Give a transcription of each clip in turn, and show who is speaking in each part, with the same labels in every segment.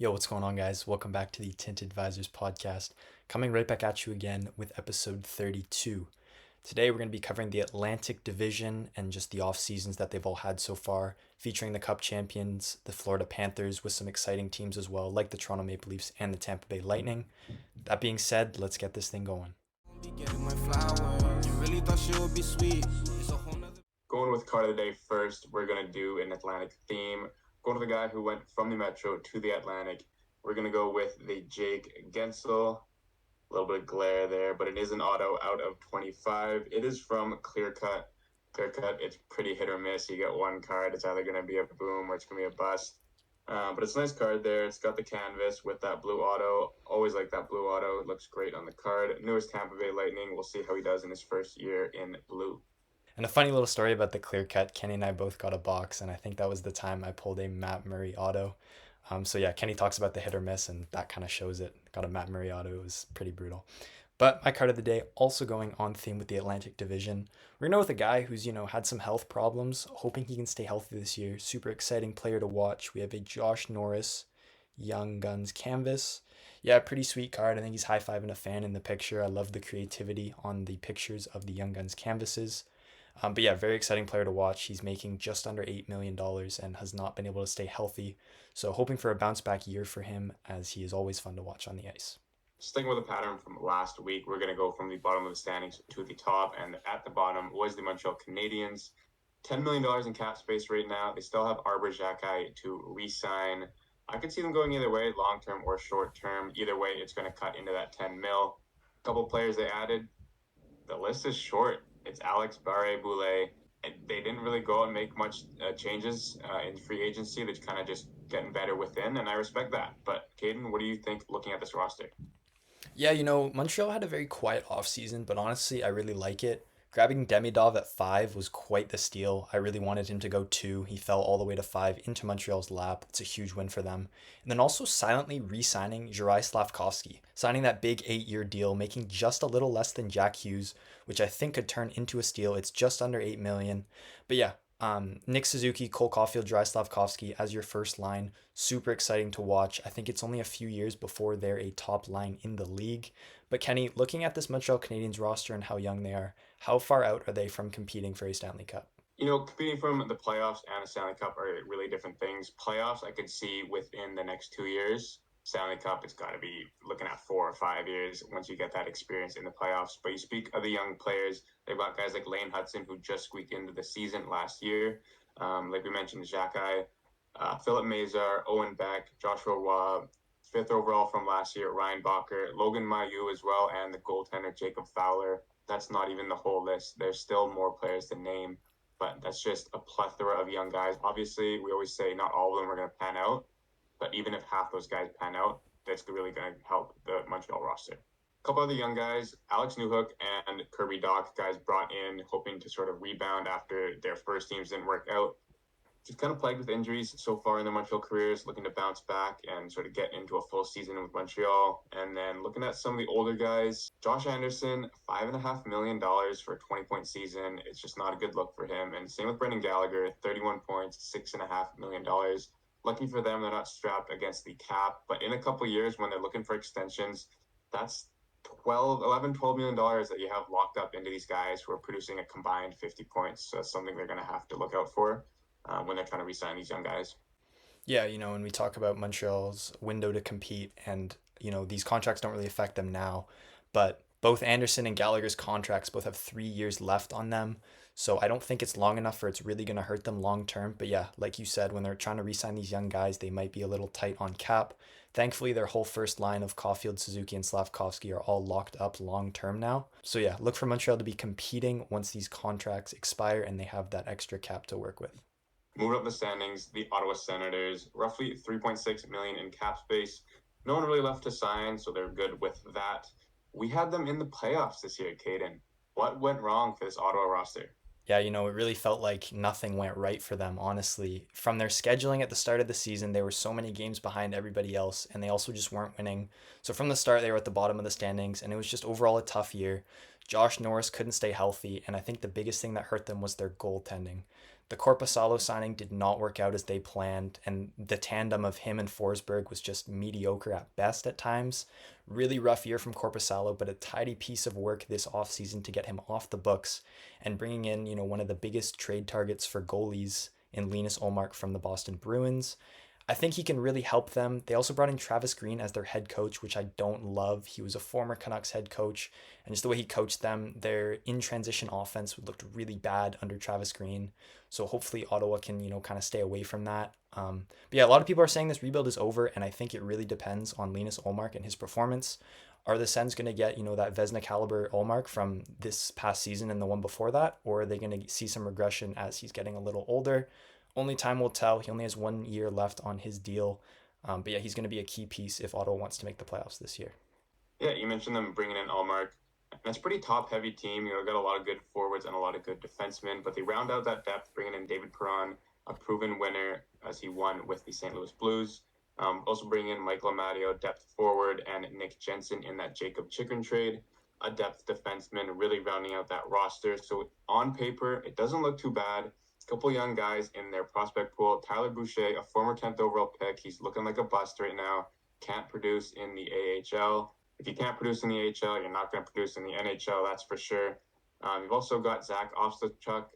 Speaker 1: Yo, what's going on, guys? Welcome back to the Tinted Visors podcast. Coming right back at you again with episode 32. Today, we're going to be covering the Atlantic Division and just the off seasons that they've all had so far, featuring the Cup Champions, the Florida Panthers, with some exciting teams as well, like the Toronto Maple Leafs and the Tampa Bay Lightning. That being said, let's get this thing going.
Speaker 2: Going with card of the day first, we're going to do an Atlantic theme. Going to the guy who went from the Metro to the Atlantic, we're going to go with the Jake Gensel. A little bit of glare there, but it is an auto out of 25. It is from Clear Cut. Clear Cut, it's pretty hit or miss. You get one card, it's either going to be a boom or it's going to be a bust. But it's a nice card there. It's got the canvas with that blue auto. Always like that blue auto. It looks great on the card. Newest Tampa Bay Lightning. We'll see how he does in his first year in blue.
Speaker 1: And a funny little story about the clear cut, Kenny and I both got a box, and I think that was the time I pulled a Matt Murray auto. So yeah, Kenny talks about the hit or miss, and that kind of shows it. Got a Matt Murray auto. It was pretty brutal. But my card of the day, also going on theme with the Atlantic Division. We're going to go with a guy who's, had some health problems, hoping he can stay healthy this year. Super exciting player to watch. We have a Josh Norris Young Guns canvas. Yeah, pretty sweet card. I think he's high-fiving a fan in the picture. I love the creativity on the pictures of the Young Guns canvases. But yeah, very exciting player to watch. He's making just under $8 million and has not been able to stay healthy. So hoping for a bounce back year for him, as he is always fun to watch on the ice.
Speaker 2: Sticking with the pattern from last week, we're going to go from the bottom of the standings to the top. And at the bottom was the Montreal Canadiens. $10 million in cap space right now. They still have Arbor Xhekaj to re-sign. I could see them going either way, long-term or short-term. Either way, it's going to cut into that 10 mil. A couple players they added. The list is short. It's Alex Barré-Boulet. They didn't really go out and make much changes in free agency. They're kind of just getting better within, and I respect that. But Caden, what do you think looking at this roster?
Speaker 1: Yeah, Montreal had a very quiet offseason, but honestly, I really like it. Grabbing Demidov at 5 was quite the steal. I really wanted him to go 2. He fell all the way to 5 into Montreal's lap. It's a huge win for them. And then also silently re-signing Juraj Slavkovsky, signing that big 8-year deal, making just a little less than Jack Hughes, which I think could turn into a steal. It's just under $8 million. But yeah, Nick Suzuki, Cole Caulfield, Juraj Slavkovsky as your first line. Super exciting to watch. I think it's only a few years before they're a top line in the league. But Kenny, looking at this Montreal Canadiens roster and how young they are, how far out are they from competing for a Stanley Cup?
Speaker 2: Competing from the playoffs and a Stanley Cup are really different things. Playoffs, I could see within the next 2 years. Stanley Cup, it's got to be looking at 4 or 5 years once you get that experience in the playoffs. But you speak of the young players, they've got guys like Lane Hudson, who just squeaked into the season last year. Like we mentioned, Xhekaj, Philip Mazar, Owen Beck, Joshua Roy, 5th overall from last year, Ryan Bacher, Logan Mailloux as well, and the goaltender Jacob Fowler. That's not even the whole list. There's still more players to name, but that's just a plethora of young guys. Obviously, we always say not all of them are going to pan out, but even if half those guys pan out, that's really going to help the Montreal roster. A couple other young guys, Alex Newhook and Kirby Dach, guys brought in hoping to sort of rebound after their first teams didn't work out. Just kind of plagued with injuries so far in their Montreal careers, looking to bounce back and sort of get into a full season with Montreal. And then looking at some of the older guys, Josh Anderson, $5.5 million for a 20-point season. It's just not a good look for him. And same with Brendan Gallagher, 31 points, $6.5 million. Lucky for them, they're not strapped against the cap. But in a couple of years, when they're looking for extensions, that's $12 million that you have locked up into these guys who are producing a combined 50 points. So that's something they're going to have to look out for when they're trying to re-sign these young guys.
Speaker 1: Yeah, when we talk about Montreal's window to compete, and these contracts don't really affect them now, but both Anderson and Gallagher's contracts both have 3 years left on them. So I don't think it's long enough for it's really going to hurt them long term. But yeah, like you said, when they're trying to re-sign these young guys, they might be a little tight on cap. Thankfully, their whole first line of Caulfield, Suzuki, and Slavkovsky are all locked up long term now. So yeah, look for Montreal to be competing once these contracts expire and they have that extra cap to work with.
Speaker 2: Moving up the standings, the Ottawa Senators, roughly $3.6 million in cap space. No one really left to sign, so they're good with that. We had them in the playoffs this year, Caden. What went wrong for this Ottawa roster?
Speaker 1: Yeah, it really felt like nothing went right for them, honestly. From their scheduling at the start of the season, they were so many games behind everybody else, and they also just weren't winning. So from the start, they were at the bottom of the standings, and it was just overall a tough year. Josh Norris couldn't stay healthy, and I think the biggest thing that hurt them was their goaltending. The Korpisalo signing did not work out as they planned, and the tandem of him and Forsberg was just mediocre at best at times. Really rough year from Korpisalo, but a tidy piece of work this offseason to get him off the books and bringing in, one of the biggest trade targets for goalies in Linus Ullmark from the Boston Bruins. I think he can really help them. They also brought in Travis Green as their head coach, which I don't love. He was a former Canucks head coach, and just the way he coached them, their in transition offense looked really bad under Travis Green. So hopefully Ottawa can, kind of stay away from that. But yeah, a lot of people are saying this rebuild is over, and I think it really depends on Linus Ullmark and his performance. Are the Sens going to get, that Vezina caliber Ullmark from this past season and the one before that, or are they going to see some regression as he's getting a little older? Only time will tell. He only has 1 year left on his deal. But yeah, he's going to be a key piece if Ottawa wants to make the playoffs this year.
Speaker 2: Yeah, you mentioned them bringing in Allmark. And it's a pretty top-heavy team. Got a lot of good forwards and a lot of good defensemen, but they round out that depth, bringing in David Perron, a proven winner as he won with the St. Louis Blues. Also bring in Michael Amadio, depth forward, and Nick Jensen in that Jacob Chikrin trade, a depth defenseman, really rounding out that roster. So on paper, it doesn't look too bad. Couple young guys in their prospect pool. Tyler Boucher, a former 10th overall pick. He's looking like a bust right now. Can't produce in the AHL. If you can't produce in the AHL, you're not going to produce in the NHL, that's for sure. You've also got Zach Ostachuk,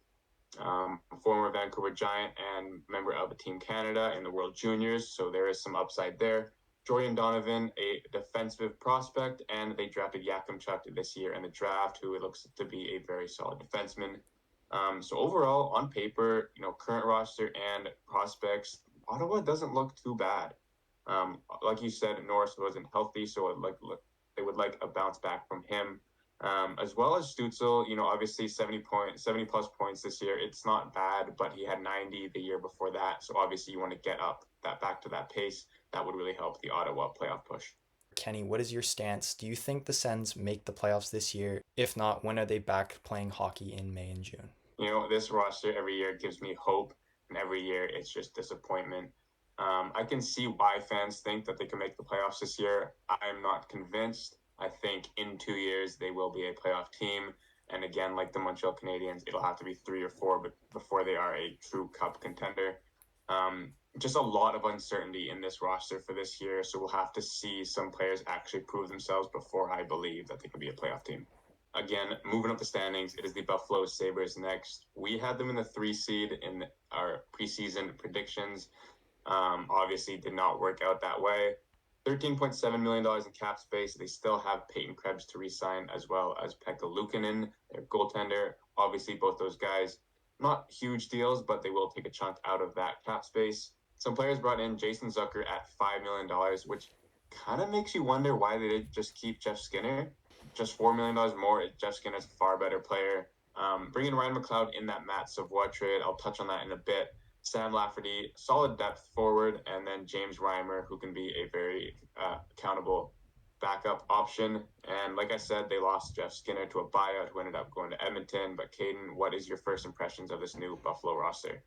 Speaker 2: former Vancouver Giant and member of Team Canada in the World Juniors, so there is some upside there. Jordan Donovan, a defensive prospect, and they drafted Yakimchuk this year in the draft, who looks to be a very solid defenseman. So overall, on paper, current roster and prospects, Ottawa doesn't look too bad. Like you said, Norris wasn't healthy, so they would like a bounce back from him. As well as Stützle, obviously 70 plus points this year. It's not bad, but he had 90 the year before that. So obviously you want to get back to that pace. That would really help the Ottawa playoff push.
Speaker 1: Kenny, what is your stance? Do you think the Sens make the playoffs this year? If not, when are they back playing hockey in May and June?
Speaker 2: This roster every year gives me hope, and every year it's just disappointment. I can see why fans think that they can make the playoffs this year. I'm not convinced. I think in 2 years they will be a playoff team. And again, like the Montreal Canadiens, it'll have to be 3 or 4 before they are a true cup contender. Just a lot of uncertainty in this roster for this year. So we'll have to see some players actually prove themselves before I believe that they can be a playoff team. Again, moving up the standings, it is the Buffalo Sabres next. We had them in the 3 seed in our preseason predictions. Obviously, did not work out that way. $13.7 million in cap space. They still have Peyton Krebs to re-sign, as well as Pekka Luukkonen, their goaltender. Obviously, both those guys, not huge deals, but they will take a chunk out of that cap space. Some players brought in Jason Zucker at $5 million, which kind of makes you wonder why they didn't just keep Jeff Skinner. Just $4 million more. Jeff Skinner's a far better player. Bringing Ryan McLeod in that Matt Savoie trade, I'll touch on that in a bit. Sam Lafferty, solid depth forward, and then James Reimer, who can be a very accountable backup option. And like I said, they lost Jeff Skinner to a buyout who ended up going to Edmonton. But Caden, what is your first impressions of this new Buffalo roster?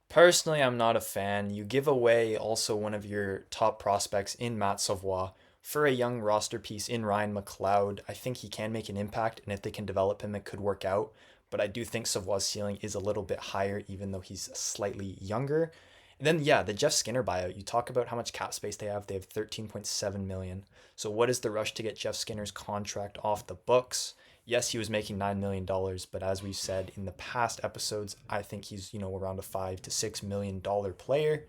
Speaker 1: Personally, I'm not a fan. You give away also one of your top prospects in Matt Savoie for a young roster piece in Ryan McLeod. I think he can make an impact, and if they can develop him, it could work out. But I do think Savoie's ceiling is a little bit higher, even though he's slightly younger. And then, yeah, the Jeff Skinner buyout. You talk about how much cap space they have. They have 13.7 million. So what is the rush to get Jeff Skinner's contract off the books? Yes, he was making $9 million, but as we've said in the past episodes, I think he's, around a $5 to $6 million player.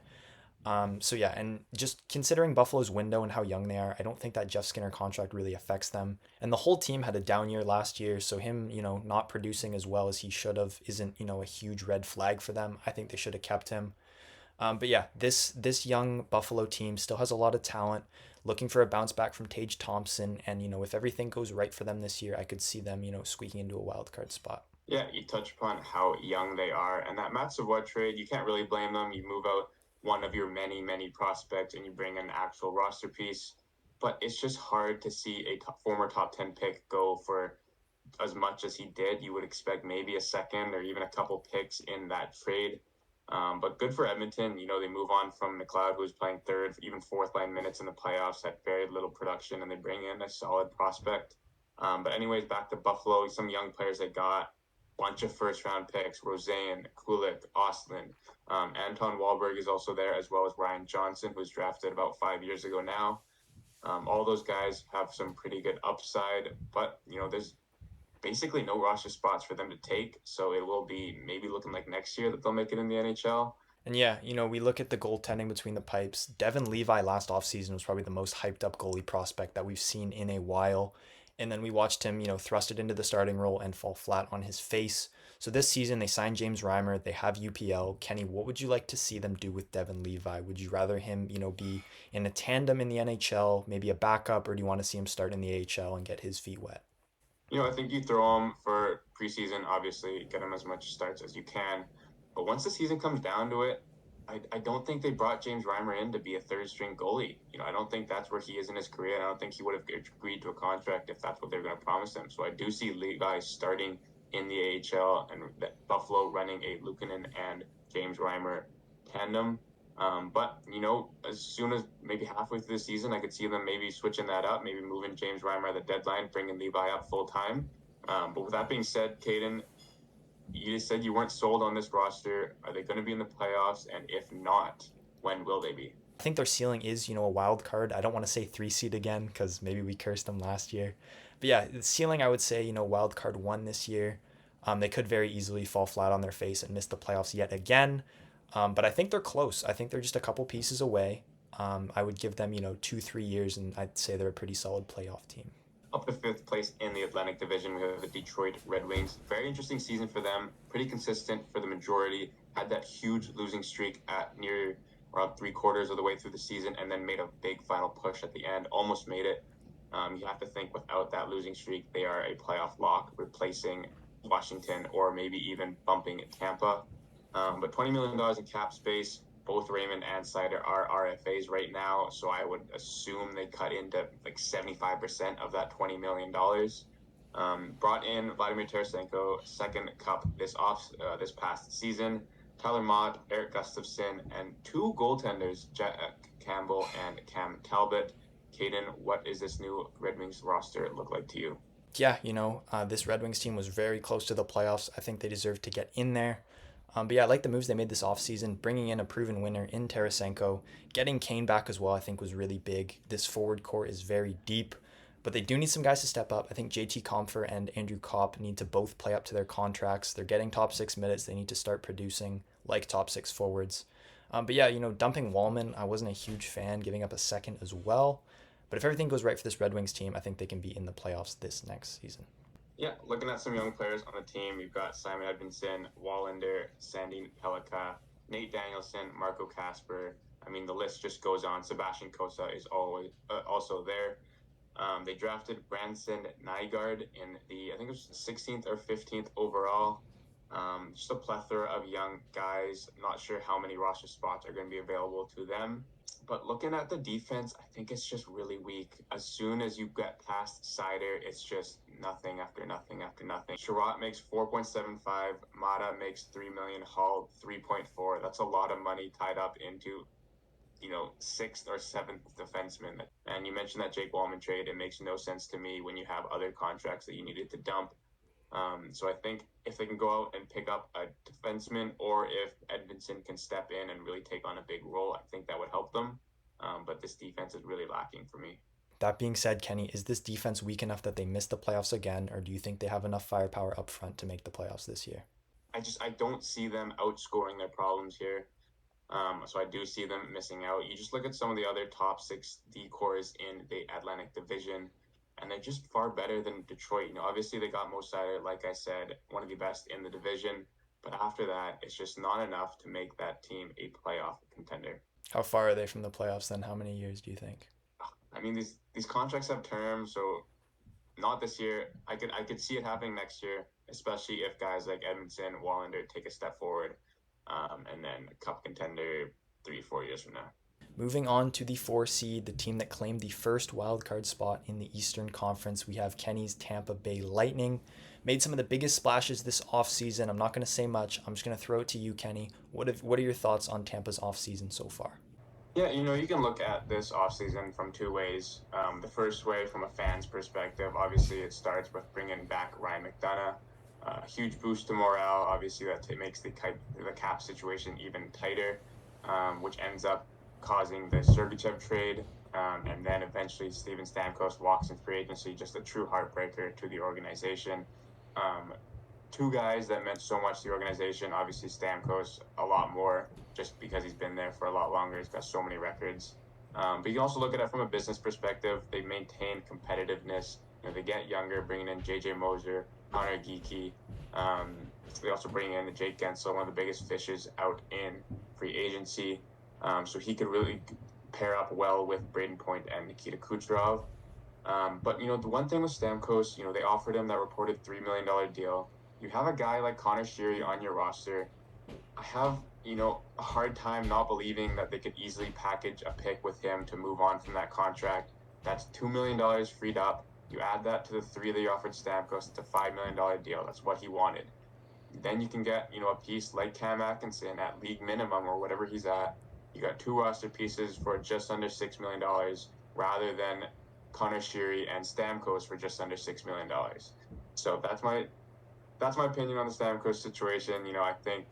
Speaker 1: So yeah, and just considering Buffalo's window and how young they are, I don't think that Jeff Skinner contract really affects them. And the whole team had a down year last year, so him, not producing as well as he should have isn't, a huge red flag for them. I think they should have kept him. But yeah, this young Buffalo team still has a lot of talent, looking for a bounce back from Tage Thompson, and if everything goes right for them this year, I could see them, squeaking into a wild card spot.
Speaker 2: Yeah, you touch upon how young they are, and that Matt Savoie trade, you can't really blame them. You move out one of your many prospects and you bring an actual roster piece, but it's just hard to see a former top 10 pick go for as much as he did. You would expect maybe a second or even a couple picks in that trade. But good for Edmonton. They move on from McLeod, who's playing third, even fourth line minutes in the playoffs, had very little production, and they bring in a solid prospect. But anyways, back to Buffalo, some young players they got. bunch of first-round picks: Roseanne, Kulik, Ostlund. Anton Wahlberg is also there, as well as Ryan Johnson, who was drafted about 5 years ago now. All those guys have some pretty good upside, but there's basically no roster spots for them to take. So it will be maybe looking like next year that they'll make it in the NHL.
Speaker 1: And yeah, we look at the goaltending between the pipes. Devin Levi last offseason was probably the most hyped up goalie prospect that we've seen in a while. And then we watched him, thrust it into the starting role and fall flat on his face. So this season they signed James Reimer. They have UPL. Kenny, what would you like to see them do with Devin Levi? Would you rather him, be in a tandem in the NHL, maybe a backup, or do you want to see him start in the AHL and get his feet wet?
Speaker 2: I think you throw him for preseason, obviously, get him as much starts as you can. But once the season comes down to it, I don't think they brought James Reimer in to be a third string goalie. I don't think that's where he is in his career. And I don't think he would have agreed to a contract if that's what they're going to promise him. So I do see Levi starting in the AHL and Buffalo running a Luukkonen and James Reimer tandem. But as soon as maybe halfway through the season, I could see them maybe switching that up, maybe moving James Reimer at the deadline, bringing Levi up full time. But with that being said, Caden, you just said you weren't sold on this roster. Are they going to be in the playoffs? And if not, when will they be?
Speaker 1: I think their ceiling is, a wild card. I don't want to say 3 seed again because maybe we cursed them last year. But yeah, the ceiling, I would say, wild card 1 this year. They could very easily fall flat on their face and miss the playoffs yet again. But I think they're close. I think they're just a couple pieces away. I would give them, 2-3 years, and I'd say they're a pretty solid playoff team.
Speaker 2: Up to fifth place in the Atlantic Division, we have the Detroit Red Wings. Very interesting season for them. Pretty consistent for the majority. Had that huge losing streak at near around 3/4 of the way through the season, and then made a big final push at the end. Almost made it. You have to think without that losing streak, they are a playoff lock, replacing Washington or maybe even bumping Tampa. But $20 million in cap space. Both Raymond and Seider are RFAs right now, so I would assume they cut into like 75% of that $20 million. Brought in Vladimir Tarasenko, second cup this past season. Tyler Mott, Eric Gustafson, and 2 goaltenders, Jack Campbell and Cam Talbot. Caden, what is this new Red Wings roster look like to you?
Speaker 1: Yeah, this Red Wings team was very close to the playoffs. I think they deserve to get in there. But yeah, I like the moves they made this offseason, bringing in a proven winner in Tarasenko. Getting Kane back as well, I think, was really big. This forward core is very deep, but they do need some guys to step up. I think JT Compher and Andrew Kopp need to both play up to their contracts. They're getting top 6 minutes. They need to start producing like top 6 forwards. But yeah, dumping Wallman, I wasn't a huge fan, giving up a second as well. But if everything goes right for this Red Wings team, I think they can be in the playoffs this next season.
Speaker 2: Yeah, looking at some young players on the team, you've got Simon Edvinsson, Wallander, Sandin Pellikka, Nate Danielson, Marco Kasper. I mean, the list just goes on. Sebastian Cossa is always also there. They drafted Branson Nygaard in I think it was 16th or 15th overall. Just a plethora of young guys. Not sure how many roster spots are going to be available to them. But looking at the defense, I think it's just really weak. As soon as you get past Seider, it's just nothing after nothing after nothing. Sherratt makes 4.75. Mata makes $3 million. Hall 3.4. That's a lot of money tied up into, 6th or 7th defenseman. And you mentioned that Jake Wallman trade. It makes no sense to me when you have other contracts that you needed to dump. So I think if they can go out and pick up a defenseman, or if Edvinsson can step in and really take on a big role, I think that would help them. But this defense is really lacking for me.
Speaker 1: That being said, Kenny, is this defense weak enough that they miss the playoffs again, or do you think they have enough firepower up front to make the playoffs this year?
Speaker 2: I don't see them outscoring their problems here. So I do see them missing out. You just look at some of the other top 6 D-cores in the Atlantic Division, and they're just far better than Detroit. Obviously they got Mo Seider, like I said, one of the best in the division. But after that, it's just not enough to make that team a playoff contender.
Speaker 1: How far are they from the playoffs then? How many years do you think?
Speaker 2: I mean, these contracts have terms, so not this year. I could see it happening next year, especially if guys like Edmondson, Wallander take a step forward, and then a cup contender 3-4 years from now.
Speaker 1: Moving on to the 4 seed, the team that claimed the first wildcard spot in the Eastern Conference, we have Kenny's Tampa Bay Lightning. Made some of the biggest splashes this offseason. I'm not going to say much. I'm just going to throw it to you, Kenny. What are your thoughts on Tampa's offseason so far?
Speaker 2: Yeah, you can look at this offseason from 2 ways. The first way, from a fan's perspective, obviously it starts with bringing back Ryan McDonough. a huge boost to morale. Obviously, that makes the cap situation even tighter, which ends up causing the Sergachev trade. And then eventually Steven Stamkos walks in free agency, just a true heartbreaker to the organization. Two guys that meant so much to the organization. Obviously, Stamkos a lot more, just because he's been there for a lot longer. He's got so many records. But you can also look at it from a business perspective. They maintain competitiveness. They get younger, bringing in J.J. Moser, Connor Geekie. They also bring in Jake Gensel, one of the biggest fishes out in free agency. So he could really pair up well with Braden Point and Nikita Kucherov. But, the one thing with Stamkos, they offered him that reported $3 million deal. You have a guy like Connor Sheary on your roster. I have, a hard time not believing that they could easily package a pick with him to move on from that contract. That's $2 million freed up. You add that to the three they offered Stamkos, it's a $5 million deal. That's what he wanted. Then you can get, a piece like Cam Atkinson at league minimum or whatever he's at. You got two roster pieces for just under $6 million rather than Connor Sheary and Stamkos for just under $6 million. So that's my opinion on the Stamkos situation. I think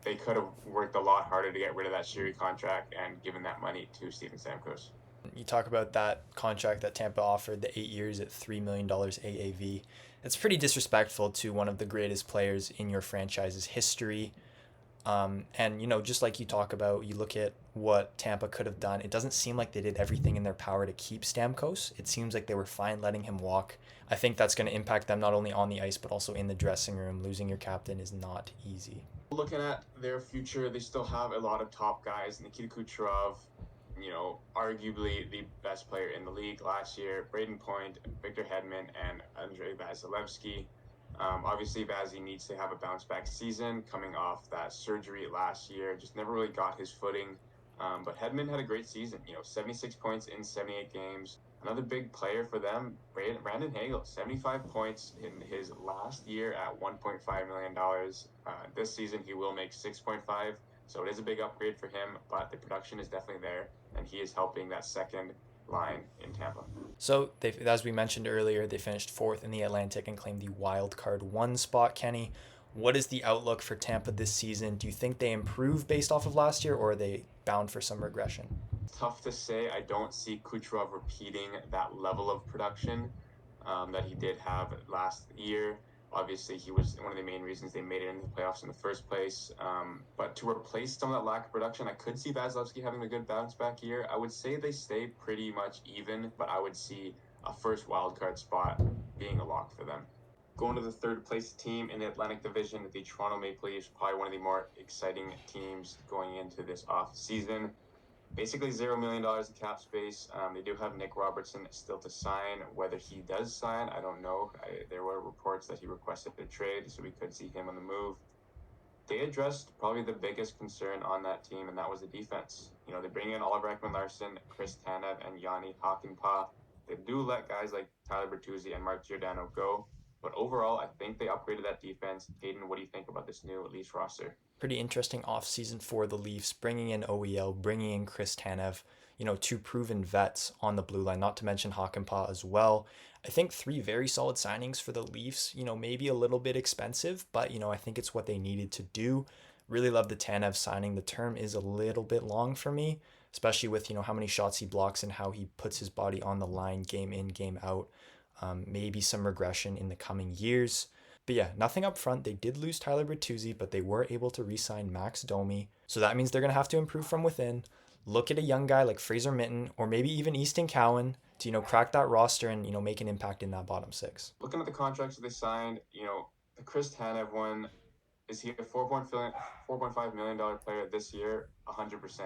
Speaker 2: they could have worked a lot harder to get rid of that Sheary contract and given that money to Steven Stamkos.
Speaker 1: You talk about that contract that Tampa offered, the 8 years at $3 million AAV. It's pretty disrespectful to one of the greatest players in your franchise's history. And, just like you talk about, you look at what Tampa could have done. It doesn't seem like they did everything in their power to keep Stamkos. It seems like they were fine letting him walk. I think that's going to impact them not only on the ice, but also in the dressing room. Losing your captain is not easy.
Speaker 2: Looking at their future, they still have a lot of top guys. Nikita Kucherov, arguably the best player in the league last year. Braden Point, Victor Hedman, and Andrei Vasilevsky. Obviously, Vazzy needs to have a bounce-back season coming off that surgery last year. Just never really got his footing. But Hedman had a great season. 76 points in 78 games. Another big player for them, Brandon Hagel, 75 points in his last year at $1.5 million. This season, he will make 6.5. So it is a big upgrade for him, but the production is definitely there, and he is helping that second line in Tampa.
Speaker 1: So, as we mentioned earlier, they finished fourth in the Atlantic and claimed the wild card 1 spot. Kenny, what is the outlook for Tampa this season? Do you think they improve based off of last year, or are they bound for some regression?
Speaker 2: Tough to say. I don't see Kucherov repeating that level of production that he did have last year. Obviously, he was one of the main reasons they made it into the playoffs in the first place. But to replace some of that lack of production, I could see Vasilevsky having a good bounce-back year. I would say they stay pretty much even, but I would see a first wildcard spot being a lock for them. Going to the third-place team in the Atlantic Division, the Toronto Maple Leafs, probably one of the more exciting teams going into this off-season. Basically $0 million in cap space. They do have Nick Robertson still to sign. Whether he does sign, I don't know. There were reports that he requested a trade, so we could see him on the move. They addressed probably the biggest concern on that team, and that was the defense. They bring in Oliver Ekman-Larsson, Chris Tanev, and Yanni Hakanpää. They do let guys like Tyler Bertuzzi and Mark Giordano go. But overall, I think they upgraded that defense. Hayden, what do you think about this new Leafs roster?
Speaker 1: Pretty interesting offseason for the Leafs, bringing in OEL, bringing in Chris Tanev, two proven vets on the blue line, not to mention Hakanpää as well. I think 3 very solid signings for the Leafs, maybe a little bit expensive, but, I think it's what they needed to do. Really love the Tanev signing. The term is a little bit long for me, especially with, how many shots he blocks and how he puts his body on the line game in, game out. Maybe some regression in the coming years. But yeah, nothing up front. They did lose Tyler Bertuzzi, but they were able to re-sign Max Domi. So that means they're going to have to improve from within. Look at a young guy like Fraser Minten or maybe even Easton Cowan to, crack that roster and, make an impact in that bottom 6.
Speaker 2: Looking at the contracts that they signed, the Chris Tanev one, is he a $4.5 million player this year? 100%.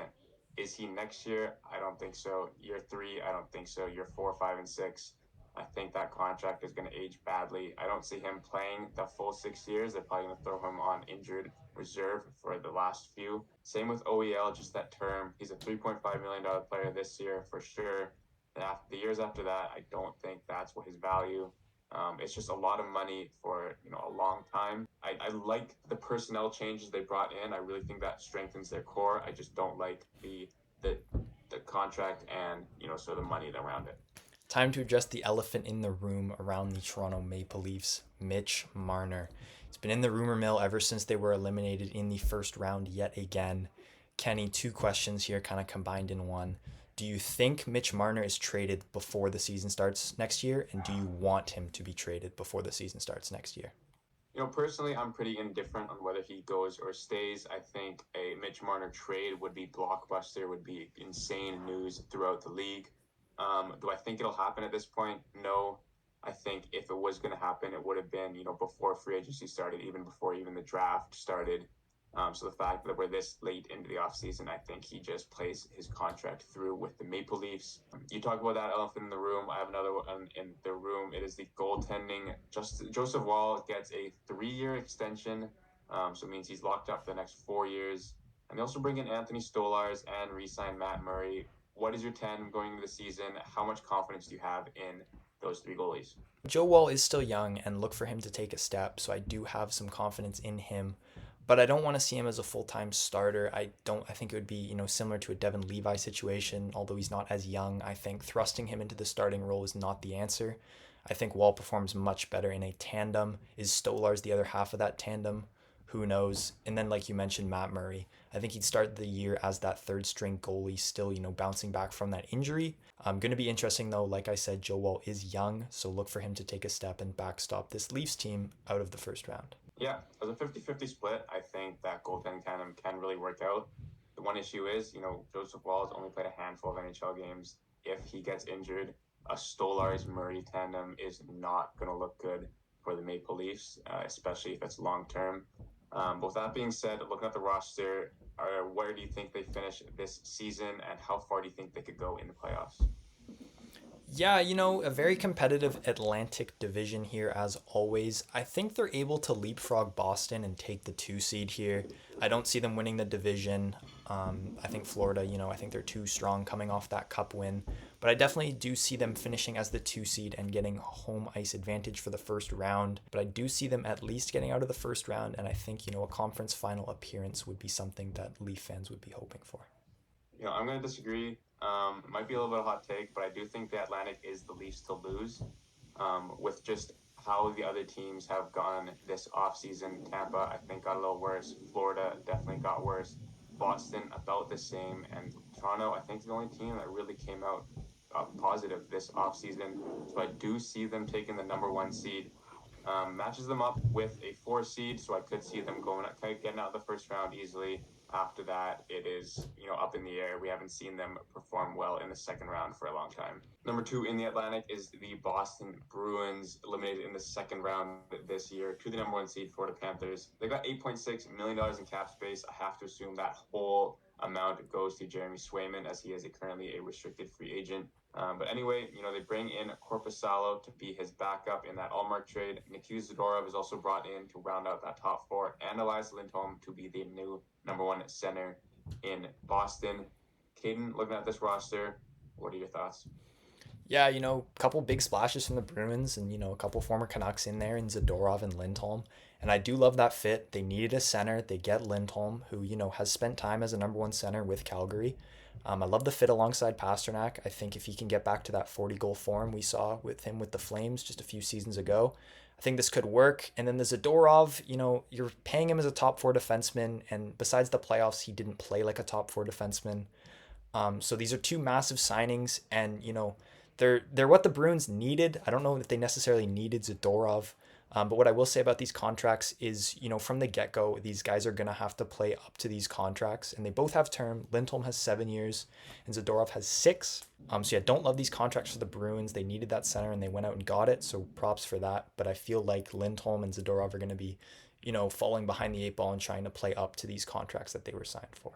Speaker 2: Is he next year? I don't think so. Year 3, I don't think so. Year 4, 5, and 6. I think that contract is going to age badly. I don't see him playing the full 6 years. They're probably going to throw him on injured reserve for the last few. Same with OEL, just that term. He's a $3.5 million player this year for sure. The years after that, I don't think that's what his value. It's just a lot of money for a long time. I like the personnel changes they brought in. I really think that strengthens their core. I just don't like the contract and sort of the money around it.
Speaker 1: Time to address the elephant in the room around the Toronto Maple Leafs, Mitch Marner. He's been in the rumor mill ever since they were eliminated in the first round yet again. Kenny, two questions here kind of combined in one. Do you think Mitch Marner is traded before the season starts next year? And do you want him to be traded before the season starts next year?
Speaker 2: Personally, I'm pretty indifferent on whether he goes or stays. I think a Mitch Marner trade would be blockbuster, would be insane news throughout the league. Do I think it'll happen at this point? No. I think if it was going to happen, it would have been, before free agency started, even before even the draft started. So the fact that we're this late into the offseason, I think he just plays his contract through with the Maple Leafs. You talk about that elephant in the room. I have another one in the room. It is the goaltending. Joseph Wall gets a 3-year extension, so it means he's locked up for the next 4 years. And they also bring in Anthony Stolarz and re-sign Matt Murray. What is your 10 going into the season? How much confidence do you have in those three goalies?
Speaker 1: Joe Wall is still young and look for him to take a step, so I do have some confidence in him. But I don't want to see him as a full-time starter. I think it would be, similar to a Devin Levi situation, although he's not as young. I think thrusting him into the starting role is not the answer. I think Wall performs much better in a tandem. Is Stolarz the other half of that tandem? Who knows? And then, like you mentioned, Matt Murray. I think he'd start the year as that third string goalie, still, bouncing back from that injury. Going to be interesting, though. Like I said, Joe Wall is young, so look for him to take a step and backstop this Leafs team out of the first round.
Speaker 2: Yeah, as a 50-50 split, I think that goaltending tandem can really work out. The one issue is, Joseph Wall has only played a handful of NHL games. If he gets injured, a Stolarz-Murray tandem is not going to look good for the Maple Leafs, especially if it's long-term. But with that being said, looking at the roster, where do you think they finish this season, and how far do you think they could go in the playoffs?
Speaker 1: Yeah, a very competitive Atlantic division here as always. I think they're able to leapfrog Boston and take the 2 seed here. I don't see them winning the division. I think Florida, I think they're too strong coming off that cup win. But I definitely do see them finishing as the 2 seed and getting home ice advantage for the first round. But I do see them at least getting out of the first round. And I think, a conference final appearance would be something that Leaf fans would be hoping for.
Speaker 2: I'm going to disagree. Might be a little bit of a hot take, but I do think the Atlantic is the Leafs to lose. With just how the other teams have gone this offseason, Tampa, I think, got a little worse. Florida definitely got worse. Boston, about the same. And Toronto, I think, is the only team that really came out positive this offseason. So I do see them taking the number 1 seed. Matches them up with a 4 seed, so I could see them getting out of the first round easily. After that, it is, up in the air. We haven't seen them perform well in the second round for a long time. Number 2 in the Atlantic is the Boston Bruins, eliminated in the second round this year to the number 1 seed, Florida Panthers. They got $8.6 million in cap space. I have to assume that whole amount goes to Jeremy Swayman, as he is currently a restricted free agent. But anyway, they bring in Korpisalo to be his backup in that Allmark trade. Nikita Zadorov is also brought in to round out that top 4, and Elias Lindholm to be the new number 1 center in Boston. Caden, looking at this roster, what are your thoughts?
Speaker 1: Yeah, a couple big splashes from the Bruins and, a couple former Canucks in there in Zadorov and Lindholm. And I do love that fit. They needed a center. They get Lindholm, who, has spent time as a number 1 center with Calgary. I love the fit alongside Pasternak. I think if he can get back to that 40-goal form we saw with him with the Flames just a few seasons ago, I think this could work. And then the Zadorov, you're paying him as a top 4 defenseman. And besides the playoffs, he didn't play like a top 4 defenseman. So these are 2 massive signings. And, they're what the Bruins needed. I don't know if they necessarily needed Zadorov. But what I will say about these contracts is, from the get-go, these guys are going to have to play up to these contracts. And they both have term. Lindholm has 7 years and Zadorov has 6. So yeah, don't love these contracts for the Bruins. They needed that center and they went out and got it. So props for that. But I feel like Lindholm and Zadorov are going to be, falling behind the 8 ball and trying to play up to these contracts that they were signed for.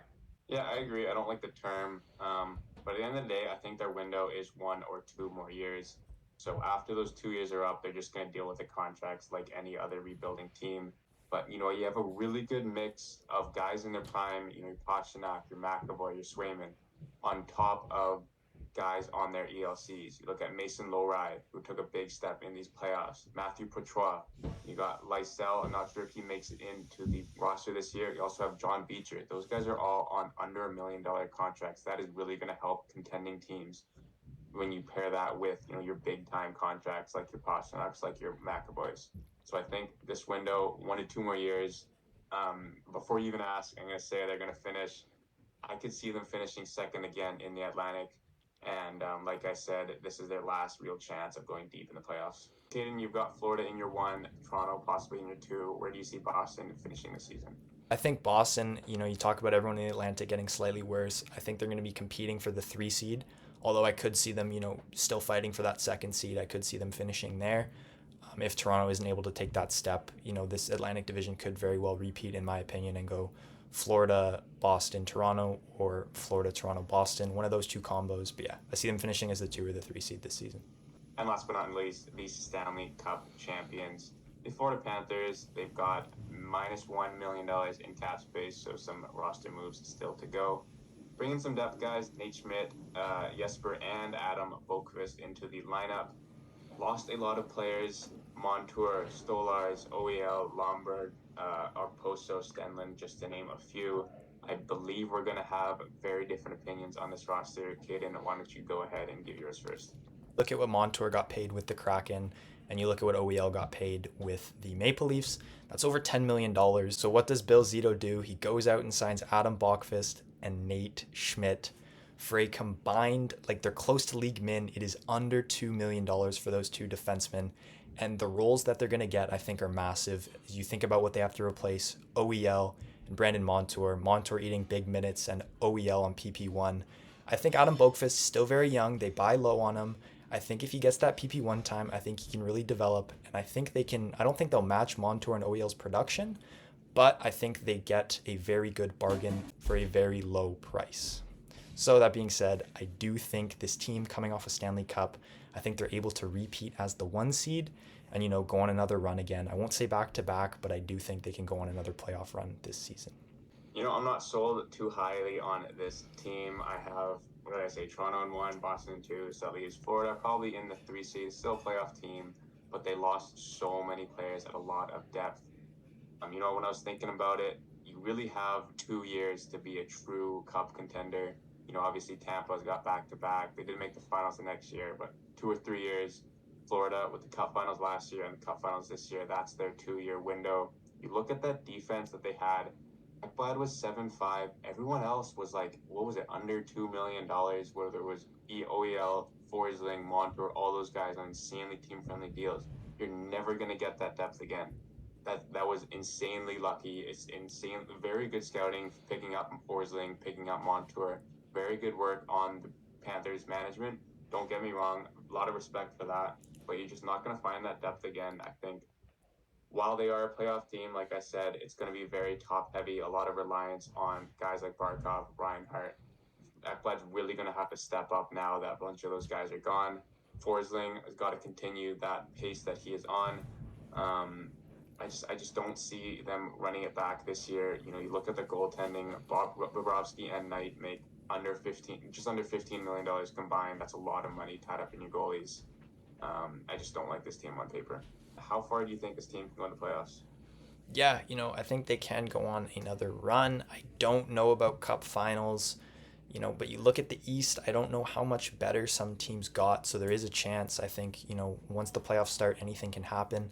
Speaker 2: Yeah, I agree. I don't like the term. But at the end of the day, I think their window is 1 or 2 more years. So after those 2 years are up, they're just going to deal with the contracts like any other rebuilding team. But, you have a really good mix of guys in their prime, your Pasternak, your McAvoy, your Swayman, on top of guys on their ELCs. You look at Mason Lohrei, who took a big step in these playoffs. Matthew Poitras. You got Lysell. I'm not sure if he makes it into the roster this year. You also have John Beecher. Those guys are all on under $1 million contracts. That is really going to help contending teams. when you pair that with, your big time contracts like your Pasternaks, like your McAvoys. So I think this window, 1 to 2 more years, before you even ask, I'm going to say they're going to finish. I could see them finishing second again in the Atlantic. And like I said, this is their last real chance of going deep in the playoffs. Caden, you've got Florida in your 1, Toronto possibly in your 2. Where do you see Boston finishing the season?
Speaker 1: I think Boston, you talk about everyone in the Atlantic getting slightly worse. I think they're going to be competing for the 3 seed, although I could see them, still fighting for that 2nd seed. I could see them finishing there. If Toronto isn't able to take that step, this Atlantic division could very well repeat, in my opinion, and go Florida, Boston, Toronto, or Florida, Toronto, Boston. One of those 2 combos. But yeah, I see them finishing as the 2 or the 3 seed this season.
Speaker 2: And last but not least, the Stanley Cup champions, the Florida Panthers. They've got minus $1 million in cap space, so some roster moves still to go. Bringing some depth guys, Nate Schmidt, Jesper, and Adam Boqvist into the lineup. Lost a lot of players, Montour, Stolars, OEL, Lomberg, Arposo, Stenlund, just to name a few. I believe we're going to have very different opinions on this roster. Caden, why don't you go ahead and give yours first?
Speaker 1: Look at what Montour got paid with the Kraken, and you look at what OEL got paid with the Maple Leafs. That's over $10 million. So what does Bill Zito do? He goes out and signs Adam Boqvist and Nate Schmidt for a combined, they're close to league min. It is under $2 million for those 2 defensemen. And the roles that they're going to get, I think, are massive. As you think about what they have to replace, OEL and Brandon Montour. Montour eating big minutes and OEL on PP1. I think Adam Boqvist is still very young. They buy low on him. I think if he gets that PP1 time, I think he can really develop. And I think I don't think they'll match Montour and OEL's production, but I think they get a very good bargain for a very low price. So that being said, I do think this team coming off a Stanley Cup, I think they're able to repeat as the 1 seed and, go on another run again. I won't say back-to-back, but I do think they can go on another playoff run this season.
Speaker 2: I'm not sold too highly on this team. I have, Toronto in 1, Boston in 2, so that leaves Florida probably in the 3 seed, still a playoff team, but they lost so many players at a lot of depth. When I was thinking about it, you really have 2 years to be a true cup contender. Obviously Tampa's got back-to-back. They didn't make the finals the next year, but 2 or 3 years. Florida with the cup finals last year and the cup finals this year, that's their 2-year window. You look at that defense that they had. Ekblad was 7.5. Everyone else was under $2 million, where there was OEL, Forsling, Montour, all those guys on insanely team-friendly deals. You're never going to get that depth again. That was insanely lucky. It's insane. Very good scouting, picking up Forsling, picking up Montour. Very good work on the Panthers management. Don't get me wrong, a lot of respect for that, but you're just not going to find that depth again. I think while they are a playoff team, like I said, it's going to be very top-heavy, a lot of reliance on guys like Barkov, Reinhart. Ekblad's really going to have to step up now that a bunch of those guys are gone. Forsling has got to continue that pace that he is on. I just don't see them running it back this year. You look at the goaltending, Bobrovsky and Knight make just under $15 million combined. That's a lot of money tied up in your goalies. I just don't like this team on paper. How far do you think this team can go into playoffs?
Speaker 1: Yeah, I think they can go on another run. I don't know about cup finals, but you look at the East, I don't know how much better some teams got. So there is a chance. I think, once the playoffs start, anything can happen.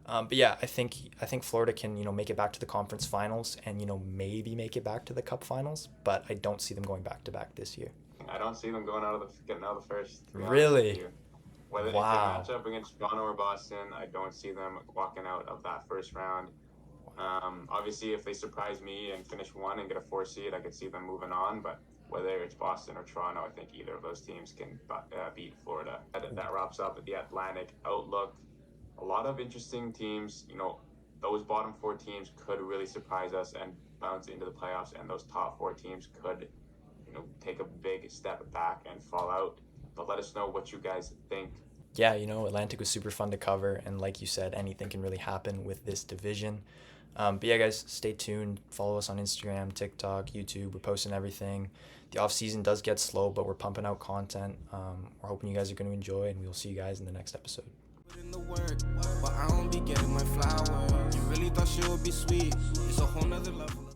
Speaker 1: But yeah, I think Florida can, make it back to the conference finals and, maybe make it back to the cup finals, but I don't see them going back to back this year.
Speaker 2: I don't see them getting out of the first.
Speaker 1: Really?
Speaker 2: Whether if they match up against Toronto or Boston, I don't see them walking out of that first round. Obviously, if they surprise me and finish 1 and get a 4 seed, I could see them moving on, but whether it's Boston or Toronto, I think either of those teams can beat Florida. That wraps up the Atlantic outlook. A lot of interesting teams. Those bottom 4 teams could really surprise us and bounce into the playoffs, and those top 4 teams could, take a big step back and fall out. But let us know what you guys think.
Speaker 1: Yeah, Atlantic was super fun to cover, and like you said, anything can really happen with this division. But yeah, guys, stay tuned. Follow us on Instagram, TikTok, YouTube. We're posting everything. The off-season does get slow, but we're pumping out content. We're hoping you guys are going to enjoy, and we'll see you guys in the next episode.
Speaker 3: In the work, but I don't be getting my flowers. You really thought she would be sweet? It's a whole nother level.